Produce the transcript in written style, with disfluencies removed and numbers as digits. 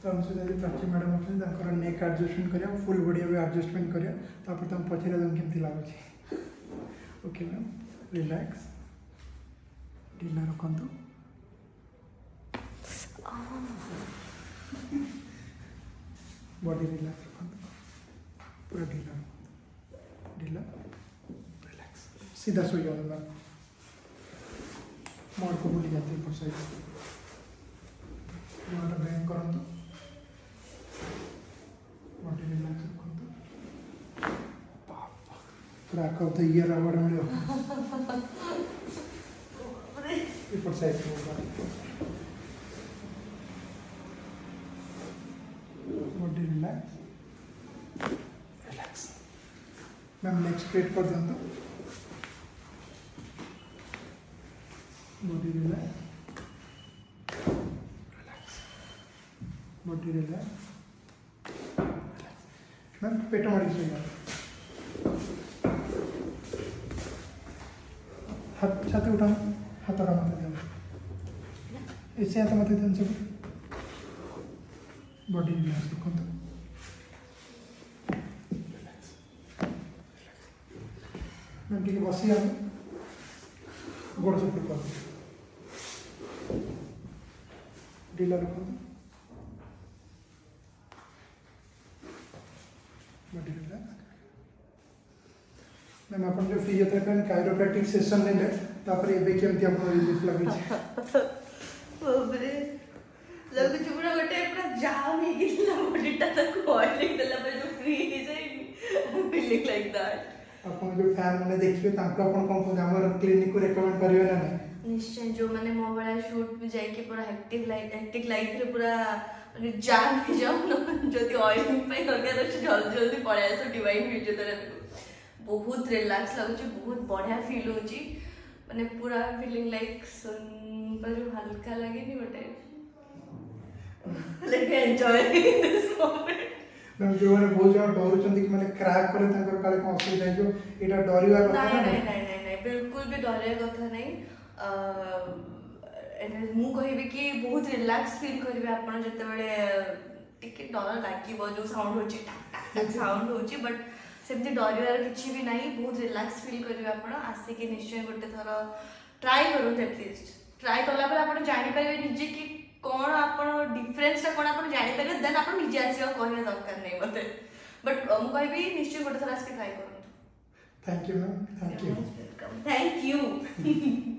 तो हम सहित प्राची मैडम अच्छे नेक एडजस्टमेंट करिया फुल बॉडी भी एडजस्टमेंट करिया तापर तुम पचरे तुम केमती लागुची ओके मैम रिलैक्स ढिला रखंतु बॉडी रिलैक्स रखंतु पूरा ढिला ढिला रिलैक्स सीधा सो जाओ मैम मोड़ को भूली जाती है साइड बैंड करंतु बॉडी रिलैक्स रखंतु track of the year award मिलो ऊपर साइड को body relax relax ma'am neck straight कर दियंतु body relax body relax ma'am पेट मारी से हाथ छाती उठा हाथ का मत दिया ऐसे हाथ मत दिया सब बॉडी रिलैक्स रखो तो मैम ठीक है बसी हम गोड़ से कर ढीला रखो बॉडी रिलैक्स मैम अपन जो फिजियोथेरापी कायरोप्रैक्टिक सेशन ले तापर एबे केमती अपन रिलीफ लगे बाबरे लगु चुपड़ा गोटे पूरा जाम हे गिला बॉडीटा तक ऑयलिंग देला पर जो फ्री हे जाई फीलिंग लाइक दैट अपन जो फैन माने देखियो तांको अपन कोन कोन हमर क्लिनिक को रेकमेंड करियो ना निश्चय जो माने मो बड़ा शूट पे जाई के पूरा हेक्टिक लाइफ रे पूरा जाम हे जाओ न जदी ऑयलिंग पे अगर जल्दी जल्दी पड़े आसो डिवाइन फिजियोथेरापी बहुत रिलैक्स लागुची बहुत बढ़िया फील होची माने पूरा फीलिंग लाइक सन पर हल्का लगे नहीं बटे let me enjoy this moment ma'am जो माने बहुत जण डरुचंदी कि माने क्रैक करे तांकर काले कोन असुविधा जो एटा डरिवा कथा नहीं बिल्कुल भी डरिया कथा नहीं मु कहबी कि बहुत रिलैक्स फील करिवे आपण जते बेले टिके डर लागिबो जो साउंड होची टक टक साउंड होची बट सेमती डरिवार किछि भी नहीं बहुत रिलैक्स फील करिवे आपण आसे कि निश्चय गोटे थरो ट्राई करू एटलीस्ट ट्राई करला पर आपण जानि पाइबे निजे कि कोन आपण डिफरेंस कोन आपण जानि पाइबे देन आपण निजे आसीबा कहया दरकार नहीं मते बट मु कहबी निश्चय गोटे थरो आसे ट्राई करू thank you ma'am thank you thank you